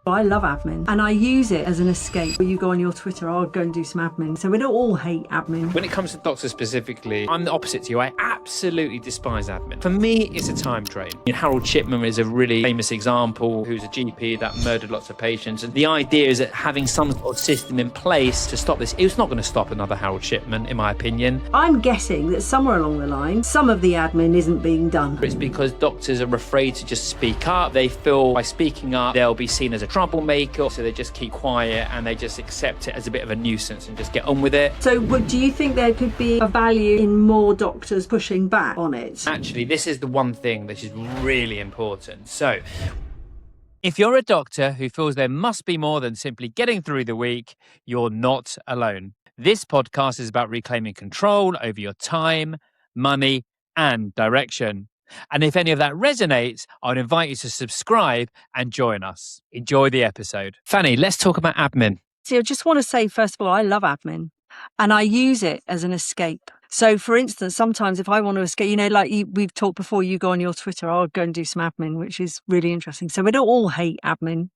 I love admin and I use it as an escape. You go on your Twitter, I'll go and do some admin. So we don't all hate admin. When it comes to doctors specifically, I'm the opposite to you. I absolutely despise admin. For me, it's a time drain. Harold Shipman is a really famous example, who's a GP that murdered lots of patients. And the idea is that having some sort of system in place to stop this, it's not going to stop another Harold Shipman, in my opinion. I'm guessing that somewhere along the line, some of the admin isn't being done. It's because doctors are afraid to just speak up. They feel by speaking up, they'll be seen as a troublemaker. So they just keep quiet and they just accept it as a bit of a nuisance and just get on with it. So do you think there could be a value in more doctors pushing back on it? Actually, this is the one thing that is really important. So if you're a doctor who feels there must be more than simply getting through the week, you're not alone. This podcast is about reclaiming control over your time, money, and direction. And if any of that resonates, I'd invite you to subscribe and join us. Enjoy the episode. Fanny, let's talk about admin. See, I just want to say, first of all, I love admin and I use it as an escape. So, for instance, sometimes if I want to escape, we've talked before, you go on your Twitter, I'll go and do some admin, which is really interesting. So we don't all hate admin.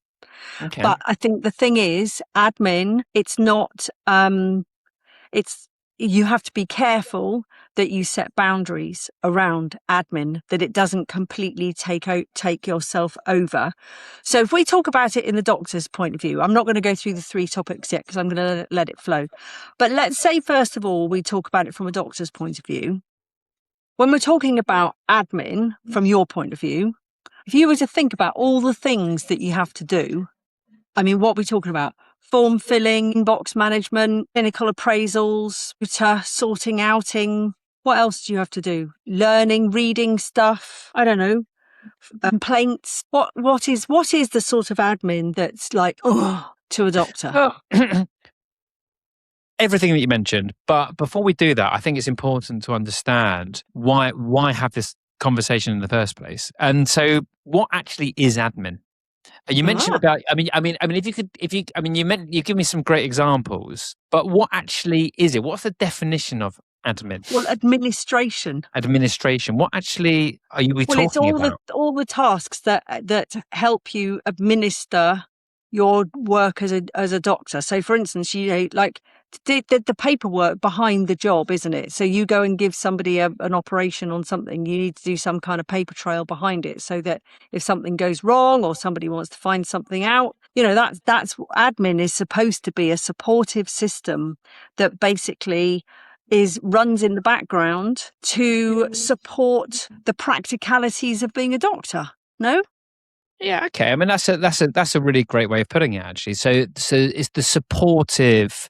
Okay. But I think the thing is, admin, it's not, you have to be careful that you set boundaries around admin, that it doesn't completely take yourself over. So if we talk about it in the doctor's point of view, I'm not going to go through the 3 topics yet because I'm going to let it flow. But let's say, first of all, we talk about it from a doctor's point of view. When we're talking about admin, from your point of view, if you were to think about all the things that you have to do, I mean, what are we talking about? Form filling, inbox management, clinical appraisals, sorting outing. What else do you have to do? Learning, reading stuff. I don't know. Complaints. What is the sort of admin that's like, to a doctor? Everything that you mentioned. But before we do that, I think it's important to understand why have this conversation in the first place. And so what actually is admin? You mentioned about, you give me some great examples, but what actually is it? What's the definition of admin? Well, administration. What actually are we talking about? It's all the tasks that help you administer your work as a doctor. So, for instance, the paperwork behind the job, isn't it? So you go and give somebody an operation on something, you need to do some kind of paper trail behind it so that if something goes wrong or somebody wants to find something out, that's admin is supposed to be a supportive system that basically runs in the background to support the practicalities of being a doctor. No? Yeah, okay. I mean, that's a really great way of putting it, actually. So it's the supportive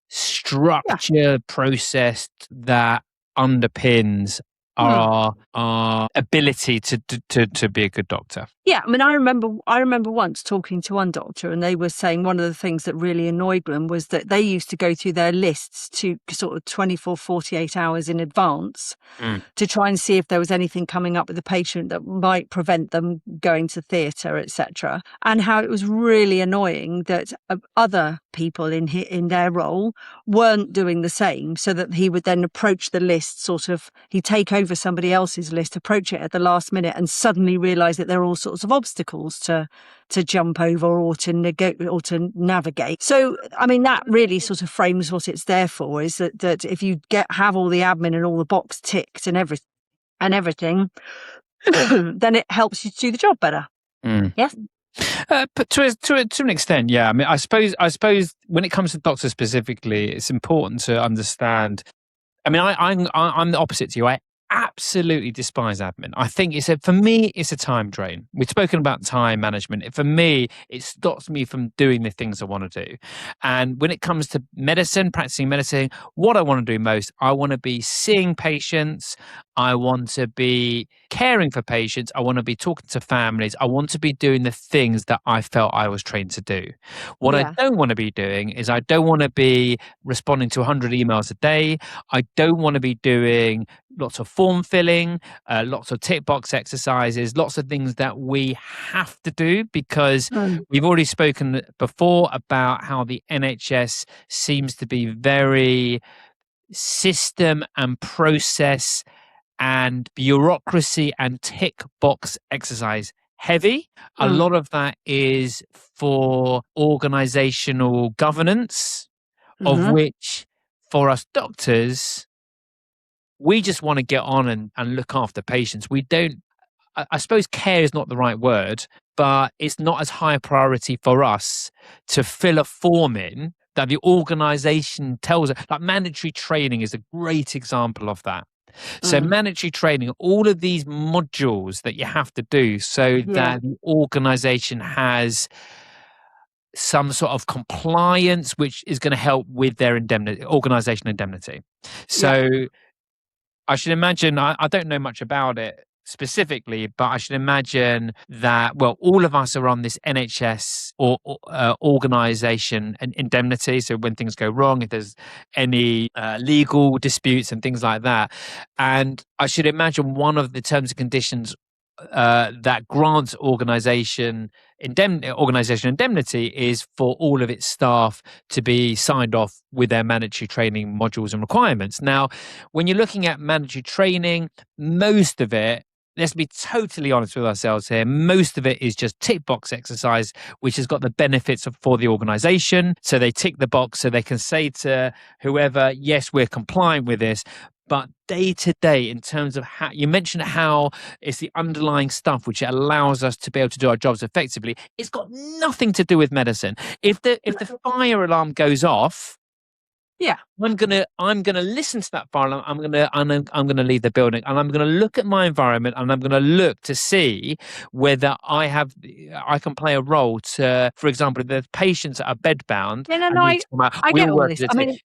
structure process that underpins our ability to be a good doctor. Yeah, I mean, I remember once talking to one doctor, and they were saying one of the things that really annoyed them was that they used to go through their lists to sort of 24, 48 hours in advance to try and see if there was anything coming up with the patient that might prevent them going to theatre, etc. And how it was really annoying that other people in their role weren't doing the same, so that he would then approach the list, he'd take over somebody else's list, approach it at the last minute, and suddenly realise that there are all sorts of obstacles to jump over or to navigate. So, I mean, that really sort of frames what it's there for, is that if you have all the admin and all the box ticked and everything, then it helps you to do the job better. Yes. But to an extent, yeah. I mean, I suppose when it comes to doctors specifically, it's important to understand. I mean, I'm the opposite to you. I absolutely despise admin. I think for me, it's a time drain. We've spoken about time management. For me, it stops me from doing the things I want to do. And when it comes to practicing medicine, what I want to do most, I want to be seeing patients. I want to be caring for patients. I want to be talking to families. I want to be doing the things that I felt I was trained to do. What I don't want to be doing is I don't want to be responding to 100 emails a day. I don't want to be doing lots of form filling, lots of tick box exercises, lots of things that we have to do because we've already spoken before about how the NHS seems to be very system and process and bureaucracy and tick box exercise heavy. A lot of that is for organizational governance, of Mm-hmm. which for us doctors, we just want to get on and look after patients. We don't, I suppose care is not the right word, but it's not as high a priority for us to fill a form in that the organization tells us. Like mandatory training is a great example of that. So mandatory training, all of these modules that you have to do so Yeah. that the organization has some sort of compliance, which is going to help with their indemnity, organizational indemnity. Yeah. So I should imagine, I don't know much about it specifically, but I should imagine that, well, all of us are on this NHS or organization and indemnity. So when things go wrong, if there's any legal disputes and things like that. And I should imagine one of the terms and conditions that grants organization indemnity is for all of its staff to be signed off with their mandatory training modules and requirements. Now, when you're looking at mandatory training, most of it, let's be totally honest with ourselves here, most of it is just tick box exercise, which has got the benefits for the organization. So they tick the box so they can say to whoever, yes, we're compliant with this. But day to day, in terms of how you mentioned how it's the underlying stuff which allows us to be able to do our jobs effectively, it's got nothing to do with medicine. If the fire alarm goes off, Yeah. I'm gonna listen to that fire alarm. I'm gonna leave the building and I'm gonna look at my environment and I'm gonna look to see whether I can play a role to, for example, if there's patients that are bedbound Yeah, no, and no, need to come out, I get we'll all work this. as a I team. mean,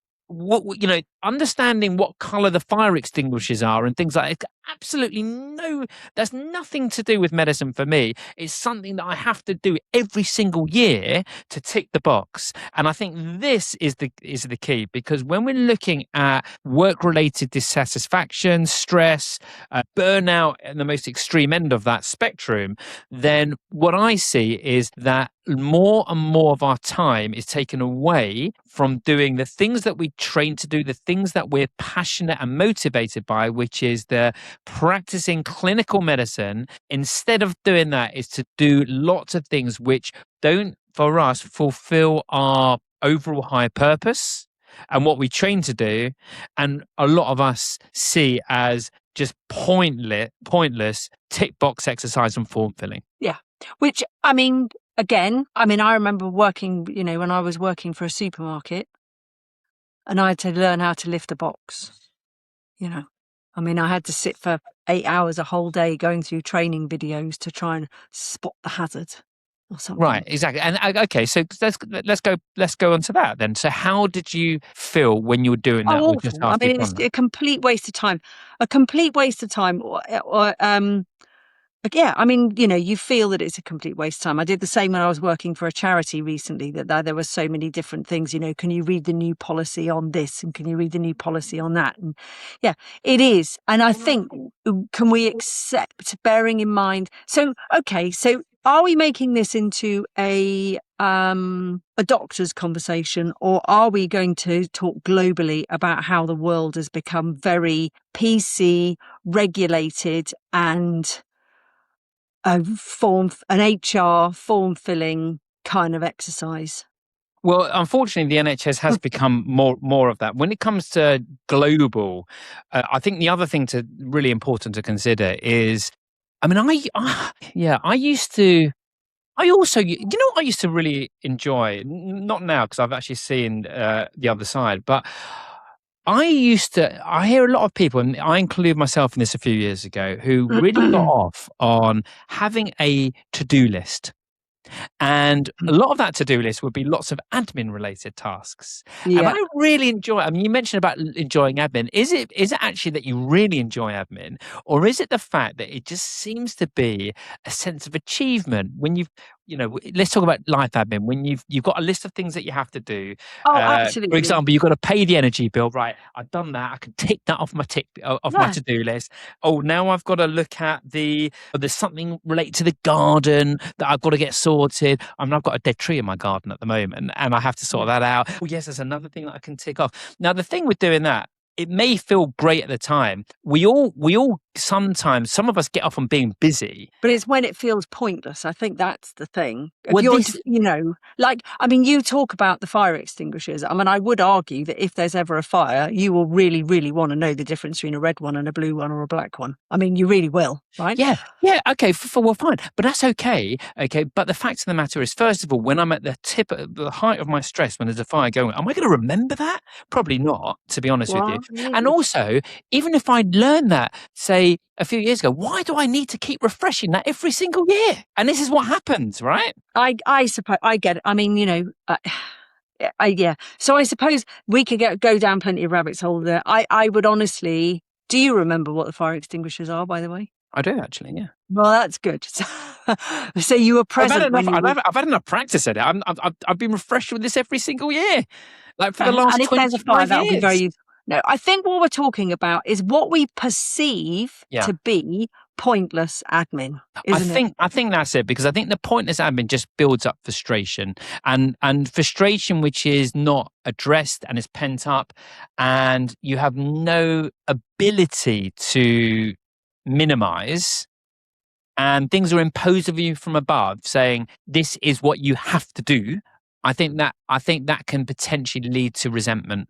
Understanding what color the fire extinguishers are and things like that, absolutely no, that's nothing to do with medicine for me. It's something that I have to do every single year to tick the box. And I think this is the key, because when we're looking at work-related dissatisfaction, stress, burnout at the most extreme end of that spectrum, then what I see is that more and more of our time is taken away from doing the things that we train to do, the things that we're passionate and motivated by, which is the practicing clinical medicine. Instead of doing that, is to do lots of things which don't, for us, fulfill our overall high purpose and what we train to do. And a lot of us see as just pointless tick box exercise and form filling. yeah. Which, I mean, again, I remember working, when I was working for a supermarket and I had to learn how to lift a box, I had to sit for 8 hours a whole day going through training videos to try and spot the hazard or something. Right, exactly. And okay, so let's go on to that then. So how did you feel when you were doing that, or just Awful. after you've It's done that? a complete waste of time. A complete waste of time. Yeah, you feel that it's a complete waste of time. I did the same when I was working for a charity recently, that there were so many different things, can you read the new policy on this and can you read the new policy on that? And yeah, it is. And I think, can we accept, bearing in mind, so are we making this into a doctor's conversation, or are we going to talk globally about how the world has become very PC, regulated, and an HR form filling kind of exercise? Well, unfortunately, the NHS has become more of that. When it comes to global, I think the other thing to really important to consider is, I used to. I also, what I used to really enjoy, not now because I've actually seen the other side, but I hear a lot of people, and I include myself in this a few years ago, who really got off on having a to-do list. And a lot of that to-do list would be lots of admin related tasks. And I Yeah. really enjoy, you mentioned about enjoying admin. Is it actually that you really enjoy admin, or is it the fact that it just seems to be a sense of achievement when let's talk about life admin, when you've got a list of things that you have to do. Oh, For absolutely. example, you've got to pay the energy bill. Right, I've done that. I can tick that off my Yeah. to-do list. Oh, now I've got to look at there's something related to the garden that I've got to get sorted. I've got a dead tree in my garden at the moment and I have to sort that out. Oh, yes, there's another thing that I can tick off. Now, the thing with doing that, it may feel great at the time. We all sometimes some of us get off on being busy. But it's when it feels pointless. I think that's the thing. If Well, you're, this, you know, like, I mean, you talk about the fire extinguishers. I mean, I would argue that if there's ever a fire, you will really, really want to know the difference between a red one and a blue one or a black one. I mean, you really will, right? yeah, okay, well, fine, but that's okay, but the fact of the matter is, first of all, when I'm at the height of my stress, when there's a fire going, am I going to remember that? Probably not, to be honest with you. Well, And also, even if I'd learned that, say, a few years ago, why do I need to keep refreshing that every single year? And this is what happens, right? I suppose I get it. I mean, you know, yeah. So I suppose we could go down plenty of rabbits hole there. I would honestly. Do you remember what the fire extinguishers are, by the way? I do, actually, yeah. Well, that's good. So you were present when you were... I've had enough practice at it. I've been refreshed with this every single year, like for the last and if there's a 25 fire, that'll years. be very useful. No, I think what we're talking about is what we perceive to be pointless admin, isn't it? I think that's it, because I think the pointless admin just builds up frustration, and frustration which is not addressed and is pent up, and you have no ability to minimize, and things are imposed of you from above saying this is what you have to do. I think that can potentially lead to resentment.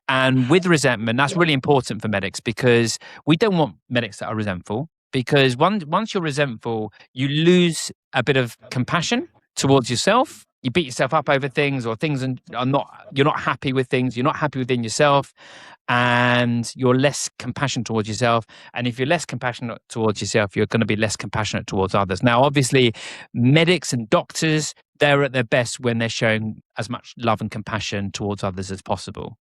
And with resentment, that's really important for medics, because we don't want medics that are resentful, because once you're resentful, you lose a bit of compassion towards yourself. You beat yourself up over things, or things you're not happy with things, you're not happy within yourself, and you're less compassionate towards yourself. And if you're less compassionate towards yourself, you're going to be less compassionate towards others. Now, obviously, medics and doctors, they're at their best when they're showing as much love and compassion towards others as possible.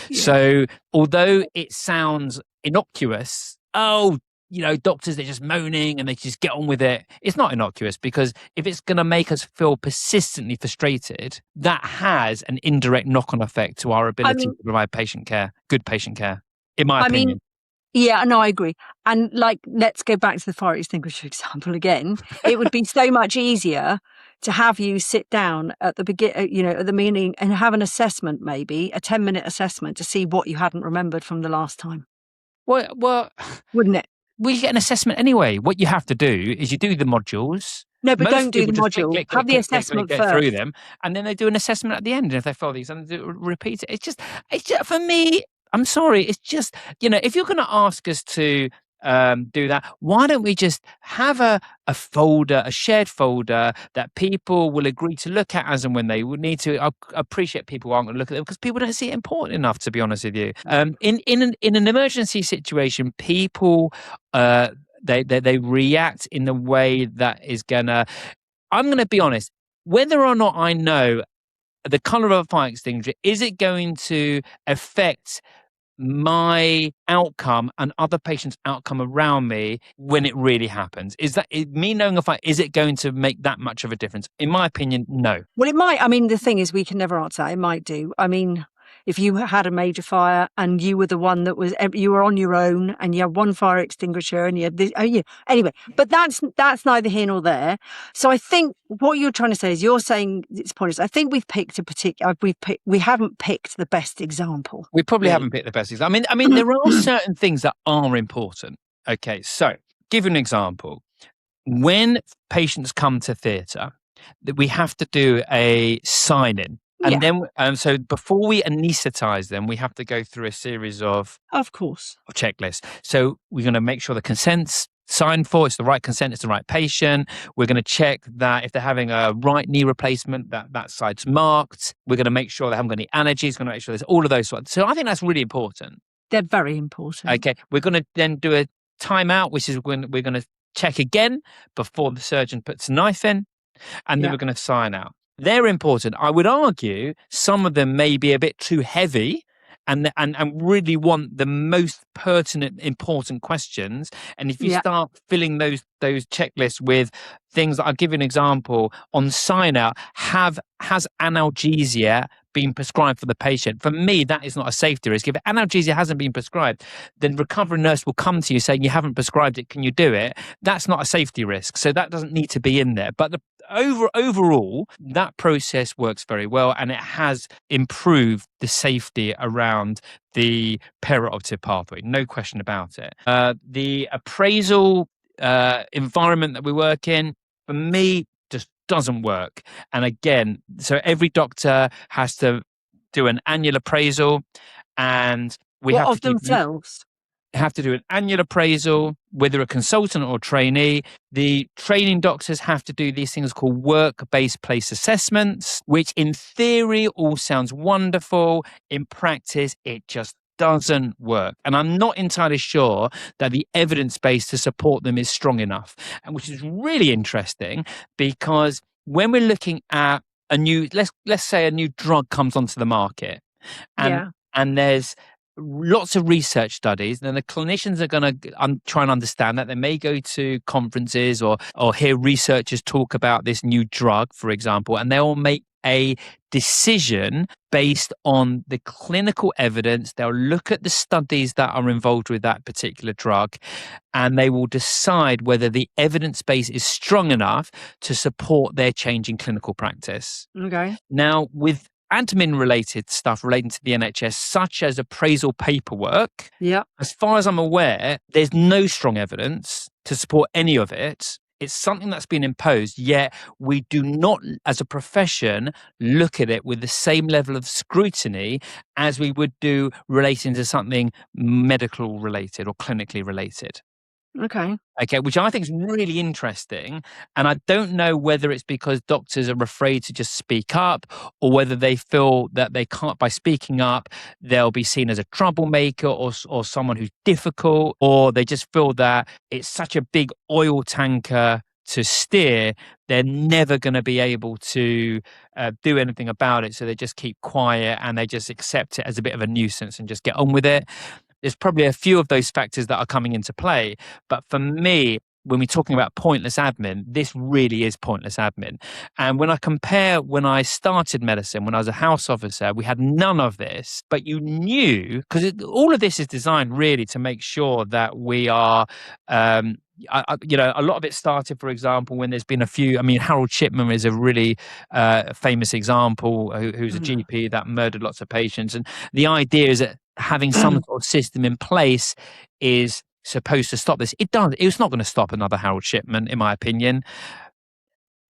Yeah. So although it sounds innocuous, doctors, they're just moaning and they just get on with it. It's not innocuous, because if it's going to make us feel persistently frustrated, that has an indirect knock-on effect to our ability to provide good patient care, in my opinion. Yeah, no, I agree. And let's go back to the fire extinguisher example again. It would be so much easier to have you sit down at the at the beginning and have an assessment, maybe a 10-minute assessment, to see what you hadn't remembered from the last time. Well, wouldn't it? We get an assessment anyway. What you have to do is you do the modules. No, but don't do the module. Have the assessment first. Get through them, and then they do an assessment at the end. And if they fail these, and repeat it. It's just for me. I'm sorry. It's just, if you're going to ask us to do that, why don't we just have a folder, a shared folder that people will agree to look at as and when they would need to. I appreciate people aren't going to look at it because people don't see it important enough, to be honest with you. In an emergency situation, people they react in the way that is gonna. I'm going to be honest. Whether or not I know the colour of a fire extinguisher, is it going to affect my outcome and other patients' outcome around me when it really happens? Is that me knowing is it going to make that much of a difference? In my opinion, no. Well, it might. I mean, the thing is, we can never answer that. It might do. I mean, if you had a major fire and you were the one you were on your own and you had one fire extinguisher and you had this, anyway, but that's neither here nor there. So I think what you're trying to say is, you're saying it's pointless. I think we've picked we haven't picked the best example. We probably haven't picked the best example. I mean, there are certain things that are important. Okay, so give you an example. When patients come to theatre, we have to do a sign-in. And then, so before we anaesthetize them, we have to go through a series of checklists. So we're going to make sure the consent's signed for, it's the right consent, it's the right patient. We're going to check that if they're having a right knee replacement, that side's marked. We're going to make sure they haven't got any allergies. We're going to make sure there's all of those sorts. So I think that's really important. They're very important. Okay, we're going to then do a timeout, which is when we're going to check again before the surgeon puts a knife in, and then we're going to sign out. They're important. I would argue some of them may be a bit too heavy and really want the most pertinent, important questions. And if you start filling those checklists with things, I'll give you an example on sign out, has analgesia been prescribed for the patient. For me, that is not a safety risk. If analgesia hasn't been prescribed, then recovery nurse will come to you saying you haven't prescribed it. Can you do it? That's not a safety risk. So that doesn't need to be in there. But overall, that process works very well, and it has improved the safety around the perioperative pathway. No question about it. The appraisal environment that we work in, for me, just doesn't work. And again, so every doctor has to do an annual appraisal, and we What of themselves? have to do an annual appraisal, whether a consultant or trainee. The training doctors have to do these things called work-based place assessments, which in theory all sounds wonderful. In practice, it just doesn't work. And I'm not entirely sure that the evidence base to support them is strong enough. And which is really interesting, because when we're looking at a new, let's say a new drug comes onto the market, and there's lots of research studies, then the clinicians are going to try and understand that. They may go to conferences or hear researchers talk about this new drug, for example, and they'll make a decision based on the clinical evidence. They'll look at the studies that are involved with that particular drug, and they will decide whether the evidence base is strong enough to support their change in clinical practice. Okay. Now, with admin related stuff relating to the NHS, such as appraisal paperwork, as far as I'm aware, there's no strong evidence to support any of it. It's something that's been imposed, yet we do not, as a profession, look at it with the same level of scrutiny as we would do relating to something medical related or clinically related. Okay, which I think is really interesting. And I don't know whether it's because doctors are afraid to just speak up, or whether they feel that they can't, by speaking up, they'll be seen as a troublemaker or someone who's difficult, or they just feel that it's such a big oil tanker to steer, they're never going to be able to do anything about it. So they just keep quiet and they just accept it as a bit of a nuisance and just get on with it. There's probably a few of those factors that are coming into play. But for me, when we're talking about pointless admin, this really is pointless admin. And when I compare when I started medicine, when I was a house officer, we had none of this. But you knew, because all of this is designed really to make sure that we are... a lot of it started, for example, when there's been a few. I mean, Harold Shipman is a really famous example, who's a GP that murdered lots of patients. And the idea is that having some sort of system in place is supposed to stop this. It does. It's not going to stop another Harold Shipman, in my opinion.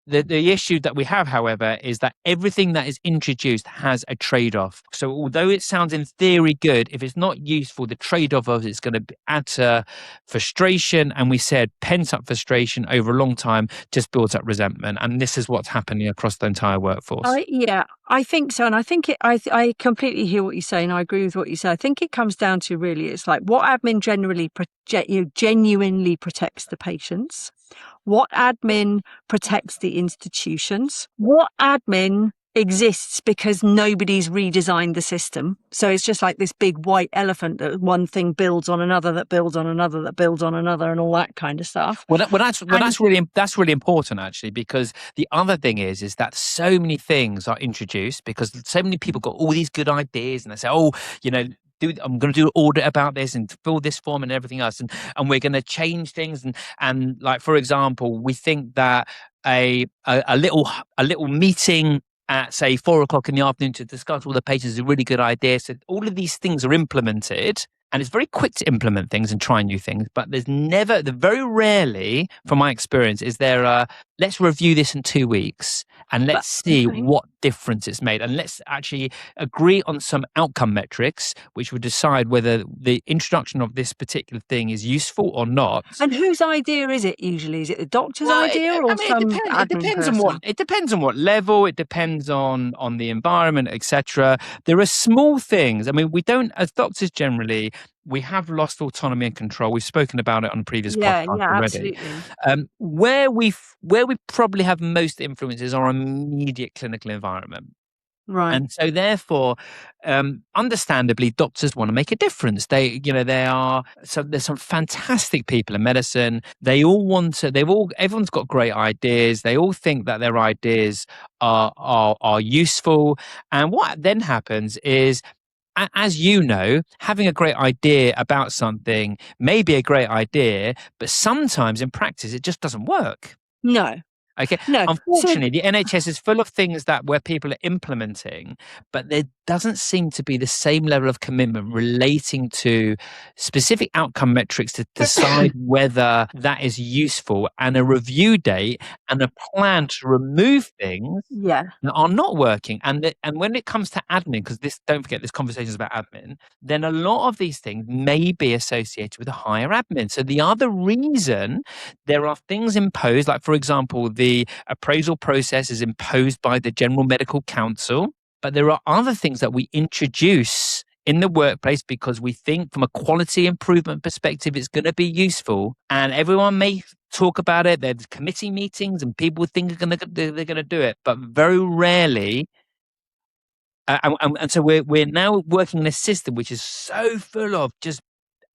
The issue that we have, however, is that everything that is introduced has a trade-off. So although it sounds in theory good, if it's not useful, the trade-off of it's going to add to frustration. And we said pent-up frustration over a long time just builds up resentment. And this is what's happening across the entire workforce. I think so. And I think I completely hear what you say, and I agree with what you say. I think it comes down to really, it's like what admin genuinely protects the patients, what admin protects the institutions, what admin exists because nobody's redesigned the system. So it's just like this big white elephant that one thing builds on another, that builds on another, that builds on another, and all that kind of stuff. That's really important, actually, because the other thing is that so many things are introduced because so many people got all these good ideas, and they say, I'm going to do an audit about this and fill this form and everything else, and we're going to change things, and like, for example, we think that a little meeting at, say, 4:00 in the afternoon to discuss all the patients is a really good idea. So all of these things are implemented, and it's very quick to implement things and try new things. But very rarely, from my experience, is there let's review this in 2 weeks and let's see what difference it's made. And let's actually agree on some outcome metrics, which would decide whether the introduction of this particular thing is useful or not. And whose idea is it usually? Is it the doctor's idea or some admin person? It depends on what level. It depends on the environment, etc. There are small things. I mean, we don't, as doctors generally, we have lost autonomy and control. We've spoken about it on previous podcasts already. Absolutely. Where we probably have most influence is our immediate clinical environment. Right. And so therefore, understandably, doctors want to make a difference. There's some fantastic people in medicine. They all want to, everyone's got great ideas. They all think that their ideas are useful. And what then happens is, as you know, having a great idea about something may be a great idea, but sometimes in practice, it just doesn't work. No. Okay. No. Unfortunately, the NHS is full of things where people are implementing, but there doesn't seem to be the same level of commitment relating to specific outcome metrics to decide whether that is useful, and a review date and a plan to remove things Yeah. that are not working. And when it comes to admin, because don't forget, this conversation is about admin, then a lot of these things may be associated with a higher admin. So the other reason there are things imposed, like, for example, the appraisal process is imposed by the General Medical Council, but there are other things that we introduce in the workplace because we think from a quality improvement perspective it's going to be useful, and everyone may talk about it. There's committee meetings and people think they're going to do it, but very rarely. And so we're now working in a system which is so full of just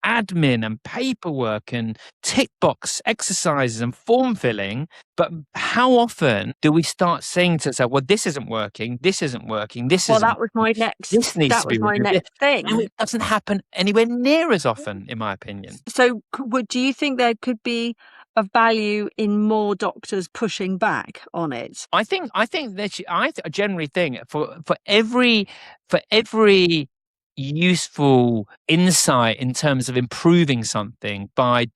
admin and paperwork and tick box exercises and form filling. But how often do we start saying to ourselves, well, this isn't working, this isn't working, this Well, isn't that was my next. this needs That to was be my removed. next thing. And it doesn't happen anywhere near as often, in my opinion. So, do you think there could be a value in more doctors pushing back on it? I think that I generally think for every useful insight in terms of improving something by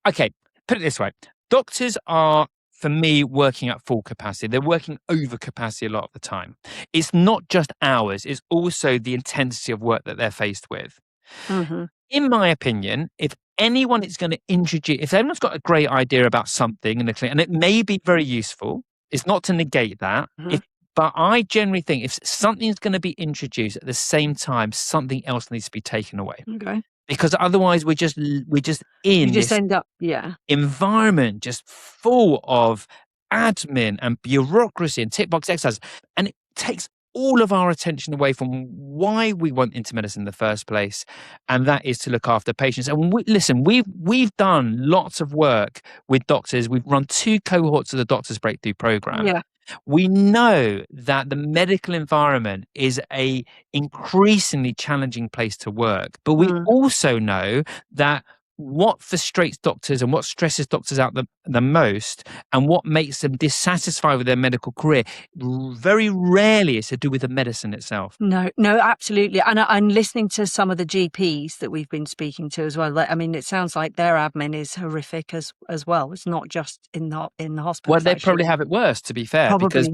okay, put it this way: doctors are, for me, working at full capacity. They're working over capacity a lot of the time. It's not just hours; it's also the intensity of work that they're faced with. Mm-hmm. In my opinion, if anyone's got a great idea about something in the clinic, and it may be very useful, it's not to negate that. Mm-hmm. But I generally think if something's going to be introduced at the same time, something else needs to be taken away. Okay. Because otherwise we're just in You just this end up, yeah. environment just full of admin and bureaucracy and tick box exercise. And it takes all of our attention away from why we want into medicine in the first place, and that is to look after patients. And we've done lots of work with doctors. We've run 2 cohorts of the Doctors Breakthrough Program. Yeah. We know that the medical environment is a increasingly challenging place to work, but we also know that what frustrates doctors and what stresses doctors out the most, and what makes them dissatisfied with their medical career, very rarely is to do with the medicine itself. No, absolutely. And I'm listening to some of the GPs that we've been speaking to as well. I mean, it sounds like their admin is horrific as well. It's not just in the hospital. Well, they probably have it worse, to be fair, because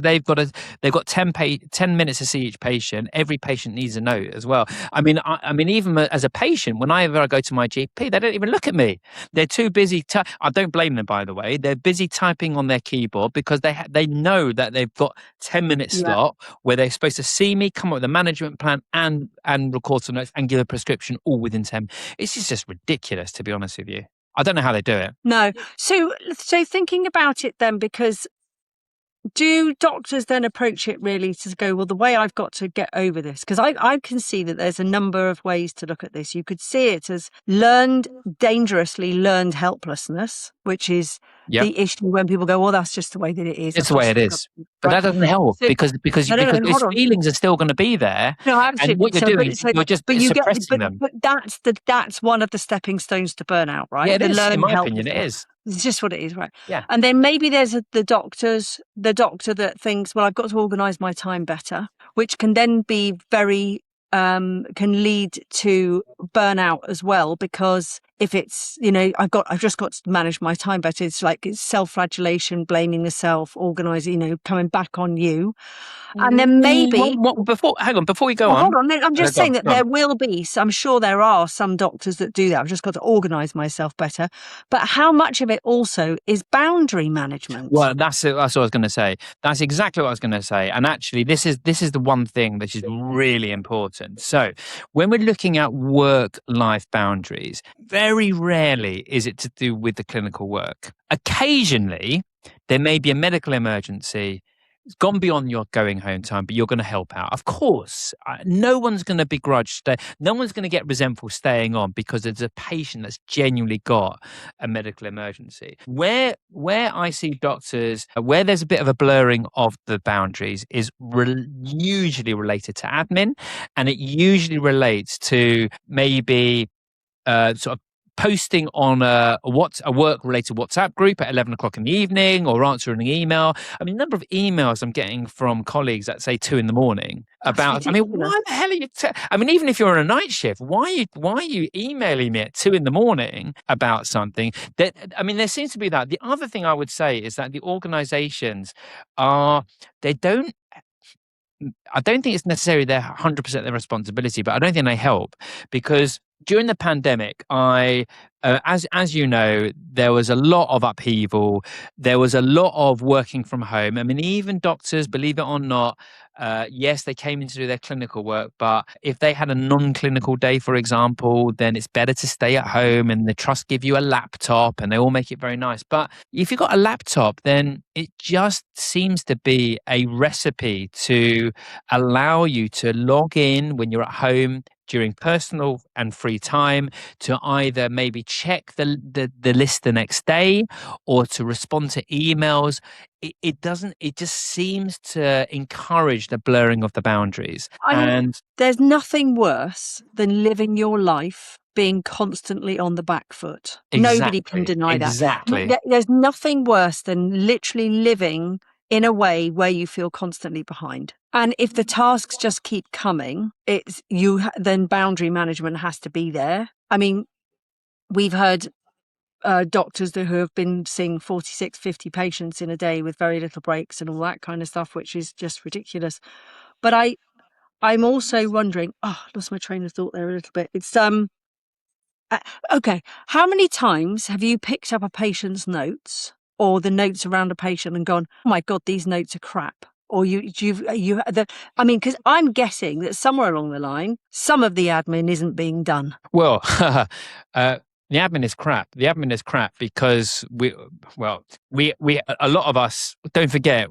they've got 10 minutes to see each patient. Every patient needs a note as well. I mean, even as a patient, whenever I go to my GP, they don't even look at me. They're too busy. I don't blame them, by the way. They're busy typing on their keyboard because they know that they've got 10-minute slot where they're supposed to see me, come up with a management plan, and record some notes and give a prescription all within 10. It's just ridiculous, to be honest with you. I don't know how they do it. No. So thinking about it then, because do doctors then approach it really to go, well, the way I've got to get over this? Because I can see that there's a number of ways to look at this. You could see it as dangerously learned helplessness, which is the issue when people go, well, that's just the way that it is. It's the way it is. But that doesn't help because those feelings are still going to be there. No, absolutely. And what you're doing is you're just suppressing them. But that's one of the stepping stones to burnout, right? Yeah, it is. In my opinion, it is. It's just what it is, right? Yeah. And then maybe there's the doctor that thinks, well, I've got to organise my time better, which can then be very can lead to burnout as well, because if it's, I've just got to manage my time better, it's self-flagellation, blaming the self, organising, coming back on you. And then maybe before we go on. Hold on, I'm just saying that there will be, I'm sure there are some doctors that do that. I've just got to organise myself better. But how much of it also is boundary management? Well, that's what I was going to say. That's exactly what I was going to say. And actually, this is the one thing that is really important. So when we're looking at work-life boundaries, very rarely is it to do with the clinical work. Occasionally, there may be a medical emergency gone beyond your going home time, but you're going to help out. Of course, no one's going to begrudge no one's going to get resentful staying on because there's a patient that's genuinely got a medical emergency. Where I see doctors, where there's a bit of a blurring of the boundaries is usually related to admin, and it usually relates to maybe sort of posting on a work-related WhatsApp group at 11 o'clock in the evening, or answering an email. I mean, the number of emails I'm getting from colleagues at, say, 2 a.m. about, I mean, why the hell are you, I mean, even if you're on a night shift, why are you emailing me at 2 a.m. about something? That, I mean, there seems to be that. The other thing I would say is that the organizations I don't think it's necessarily their 100% their responsibility, but I don't think they help, because during the pandemic, as you know, there was a lot of upheaval. There was a lot of working from home. I mean, even doctors, believe it or not, yes, they came in to do their clinical work, but if they had a non-clinical day, for example, then it's better to stay at home, and the trust give you a laptop and they all make it very nice. But if you've got a laptop, then it just seems to be a recipe to allow you to log in when you're at home during personal and free time, to either maybe check the list the next day, or to respond to emails. It just seems to encourage the blurring of the boundaries. And there's nothing worse than living your life being constantly on the back foot. Nobody can deny that. Exactly. There's nothing worse than literally living in a way where you feel constantly behind. And if the tasks just keep coming, then boundary management has to be there. I mean, we've heard doctors who have been seeing 46, 50 patients in a day with very little breaks and all that kind of stuff, which is just ridiculous. But I'm also wondering, I lost my train of thought there a little bit. It's okay. How many times have you picked up a patient's notes or the notes around a patient and gone, "Oh my God, these notes are crap"? Or because I'm guessing that somewhere along the line, some of the admin isn't being done. Well, the admin is crap. The admin is crap because we a lot of us, don't forget,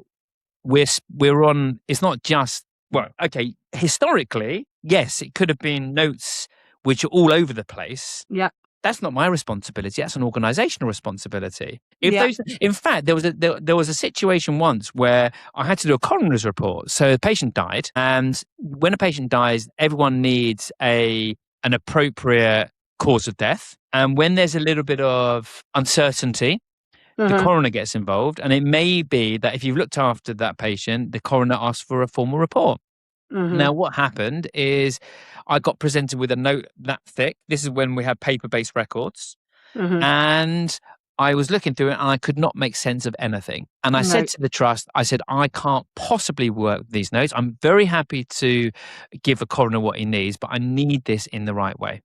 we're on. It's not just, well, okay. Historically, yes, it could have been notes which are all over the place. Yeah. That's not my responsibility. That's an organisational responsibility. In fact, there was a situation once where I had to do a coroner's report. So the patient died, and when a patient dies, everyone needs an appropriate cause of death. And when there's a little bit of uncertainty, the coroner gets involved, and it may be that if you've looked after that patient, the coroner asks for a formal report. Now, what happened is I got presented with a note that thick. This is when we had paper-based records. And I was looking through it and I could not make sense of anything. And I said to the trust, I can't possibly work with these notes. I'm very happy to give a coroner what he needs, but I need this in the right way.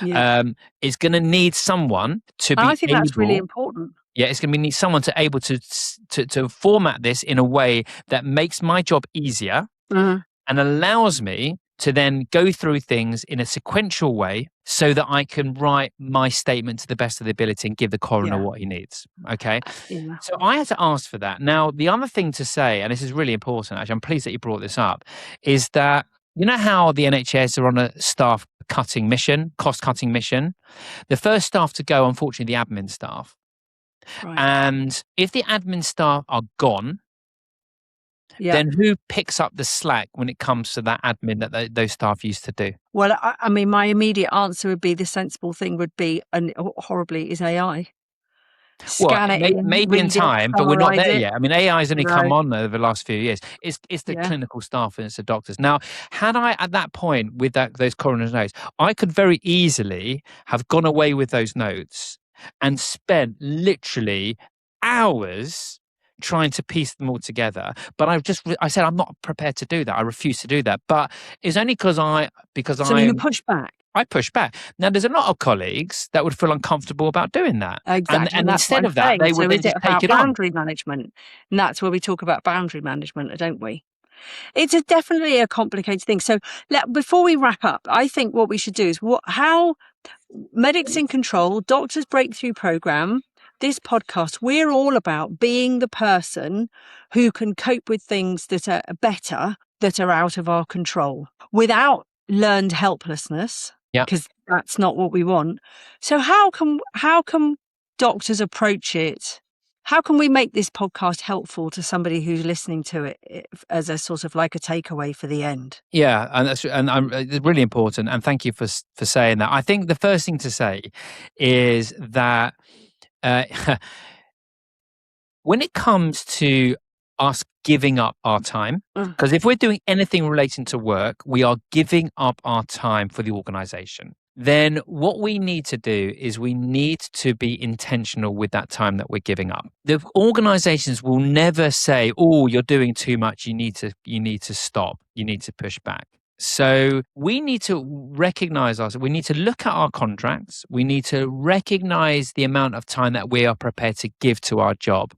Yeah. It's going to need someone to be I think that's really important. Yeah, it's going to need someone to able to format this in a way that makes my job easier. And allows me to then go through things in a sequential way so that I can write my statement to the best of the ability and give the coroner what he needs. Okay. Yeah. So I had to ask for that. Now, the other thing to say, and this is really important, actually, I'm pleased that you brought this up, is that, you know how the NHS are on a staff cutting mission, cost cutting mission? The first staff to go, unfortunately, the admin staff. Right. And if the admin staff are gone, then who picks up the slack when it comes to that admin that those staff used to do? Well, I mean, my immediate answer would be the sensible thing would be, and horribly, is AI. Scan it maybe in time, but we're not there yet. I mean, AI has only come on over the last few years. It's the clinical staff and it's the doctors. Now, had I at that point with those coroner's notes, I could very easily have gone away with those notes and spent literally hours trying to piece them all together, but I said I'm not prepared to do that. I refuse to do that. But it's only so you push back. I push back. Now, there's a lot of colleagues that would feel uncomfortable about doing that. Exactly, and instead of that, they would then just take it on. Boundary management, and that's where we talk about boundary management, don't we? It's definitely a complicated thing. So before we wrap up, I think what we should do is how Medics in Control, Doctors Breakthrough Program. this podcast, we're all about being the person who can cope with things that are better, that are out of our control, without learned helplessness, because that's not what we want. So how can doctors approach it? How can we make this podcast helpful to somebody who's listening to it as a sort of like a takeaway for the end? Yeah, and it's really important. And thank you for saying that. I think the first thing to say is that when it comes to us giving up our time, because if we're doing anything relating to work, we are giving up our time for the organization. Then what we need to do is we need to be intentional with that time that we're giving up. The organizations will never say, "Oh, you're doing too much. You need to stop. You need to push back." So we need to recognize ourselves. We need to look at our contracts. We need to recognize the amount of time that we are prepared to give to our job.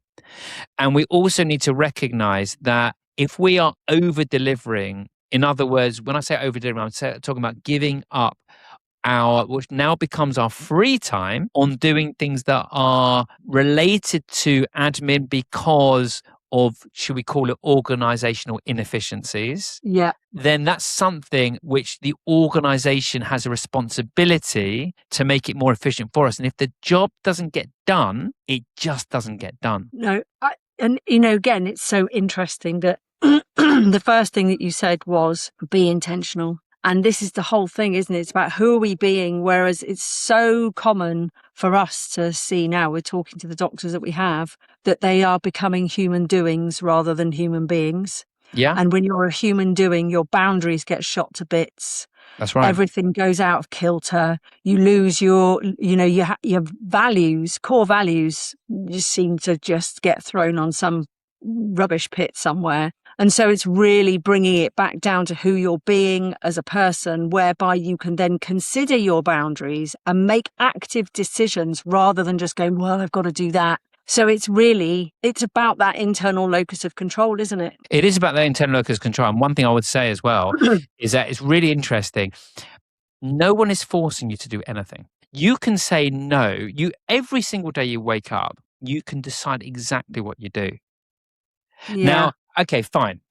And we also need to recognize that if we are over delivering, in other words, when I say over delivering, I'm talking about giving up which now becomes our free time on doing things that are related to admin because of, should we call it, organizational inefficiencies? Yeah. Then that's something which the organization has a responsibility to make it more efficient for us. And if the job doesn't get done, it just doesn't get done. No, again, it's so interesting that the first thing that you said was be intentional. And this is the whole thing, isn't it? It's about who are we being? Whereas it's so common for us to see now, we're talking to the doctors that we have, that they are becoming human doings rather than human beings. Yeah. And when you're a human doing, your boundaries get shot to bits. That's right. Everything goes out of kilter. You lose your values, core values, just seem to just get thrown on some rubbish pit somewhere. And so it's really bringing it back down to who you're being as a person, whereby you can then consider your boundaries and make active decisions rather than just going, well, I've got to do that. So it's about that internal locus of control, isn't it? It is about that internal locus of control. And one thing I would say as well is that it's really interesting. No one is forcing you to do anything. You can say no. Every single day you wake up, you can decide exactly what you do. Yeah. Now, okay, fine.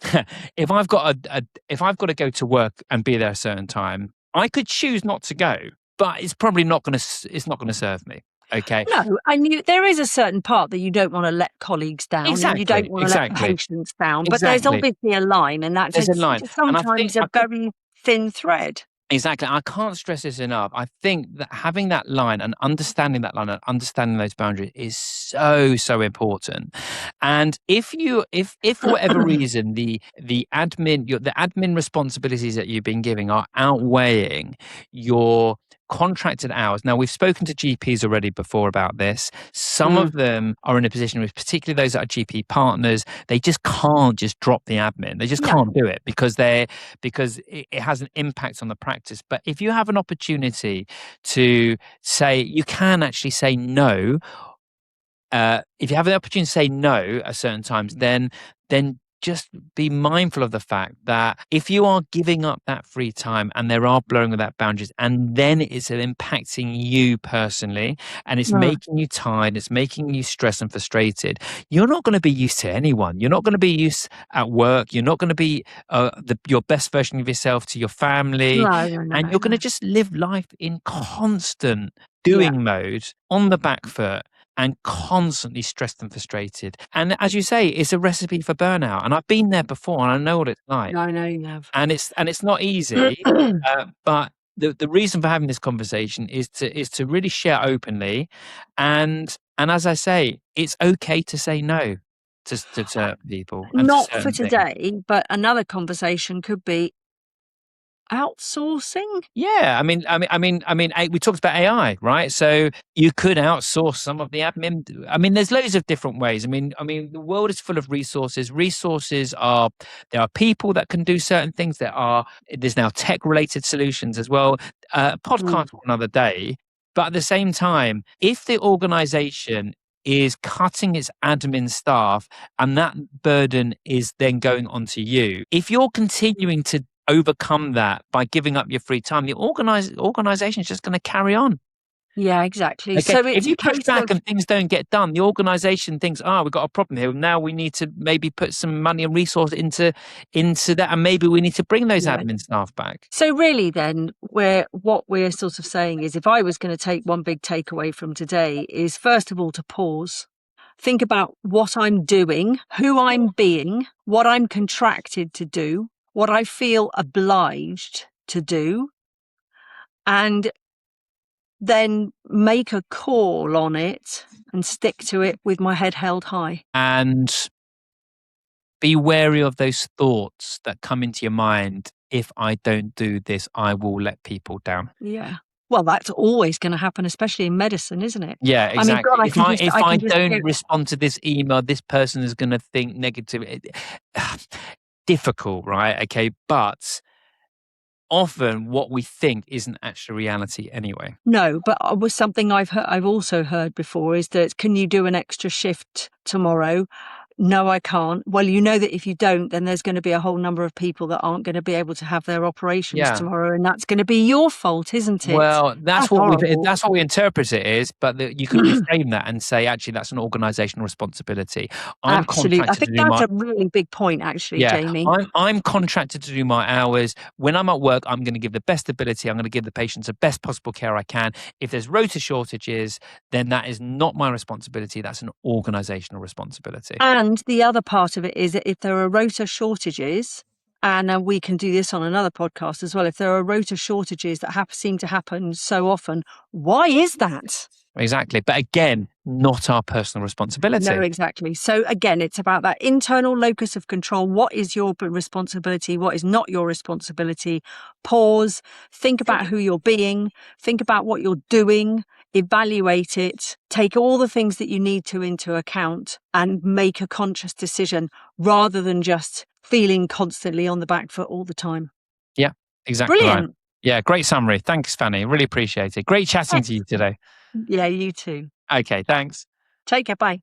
If I've got to go to work and be there a certain time, I could choose not to go, but it's probably not going to serve me. Okay. No, there is a certain part that you don't want to let colleagues down, and you don't want to let patients down. But there's obviously a line, and that's sometimes a very thin thread. Exactly. I can't stress this enough. I think that having that line and understanding that line and understanding those boundaries is so, so important. And if for whatever reason the admin responsibilities that you've been giving are outweighing your contracted hours. Now, we've spoken to GPs already before about this. Some of them are in a position with, particularly those that are GP partners, they just can't just drop the admin. They just can't do it because it has an impact on the practice. But if you have an opportunity to say, you can actually say no. If you have the opportunity to say no at certain times, then just be mindful of the fact that if you are giving up that free time and there are blurring of that boundaries, and then it's impacting you personally and it's making you tired, it's making you stressed and frustrated, you're not going to be used to anyone. You're not going to be used at work. You're not going to be your best version of yourself to your family. And you're going to just live life in constant doing mode on the back foot, and constantly stressed and frustrated. And as you say, it's a recipe for burnout. And I've been there before, and I know what it's like. I know you have. And it's not easy. But the reason for having this conversation is to really share openly. And as I say, it's okay to say no to certain people. And not for today, but another conversation could be outsourcing. Yeah, I mean, we talked about AI, right? So you could outsource some of the admin. I mean, there's loads of different ways. I mean, the world is full of resources. There are people that can do certain things. There's now tech-related solutions as well. Podcast for another day. But at the same time, if the organization is cutting its admin staff and that burden is then going onto you, if you're continuing to overcome that by giving up your free time, the organization is just going to carry on. Yeah, exactly. Okay, So if it's a you push case back of, and things don't get done, the organisation thinks, we've got a problem here. Now we need to maybe put some money and resource into that, and maybe we need to bring those yeah. admin staff back. So really then, what we're sort of saying is, if I was going to take one big takeaway from today, is first of all to pause. Think about what I'm doing, who I'm being, what I'm contracted to do, what I feel obliged to do, and then make a call on it and stick to it with my head held high. And be wary of those thoughts that come into your mind. If I don't do this, I will let people down. Yeah. Well, that's always going to happen, especially in medicine, isn't it? Yeah, I mean, God, exactly. If I I can just don't hear. respond to this email, this person is going to think negative. Difficult, right? Okay, but often what we think isn't actually reality anyway. No, but was something I've also heard before is that, can you do an extra shift tomorrow? No, I can't. Well, you know that if you don't, then there's going to be a whole number of people that aren't going to be able to have their operations Yeah. tomorrow, and that's going to be your fault, isn't it? Well, That's horrible. that's what we interpret it is, but you can reframe that and say, actually, that's an organizational responsibility. I'm Absolutely. I contracted think to do that's my a really big point, actually, yeah, Jamie. I'm contracted to do my hours. When I'm at work, I'm going to give the best ability. I'm going to give the patients the best possible care I can. If there's rota shortages, then that is not my responsibility. That's an organizational responsibility. And the other part of it is that if there are rota shortages, and we can do this on another podcast as well, if there are rota shortages that seem to happen so often, why is that? Exactly. But again, not our personal responsibility. No, exactly. So again, it's about that internal locus of control. What is your responsibility? What is not your responsibility? Pause, think about who you're being, think about what you're doing, evaluate it, take all the things that you need to into account and make a conscious decision rather than just feeling constantly on the back foot all the time. Yeah, exactly Brilliant. right. Yeah, great summary. Thanks, Fanny. Really appreciate it. Great chatting to you today. Yeah, you too. Okay, thanks. Take care. Bye.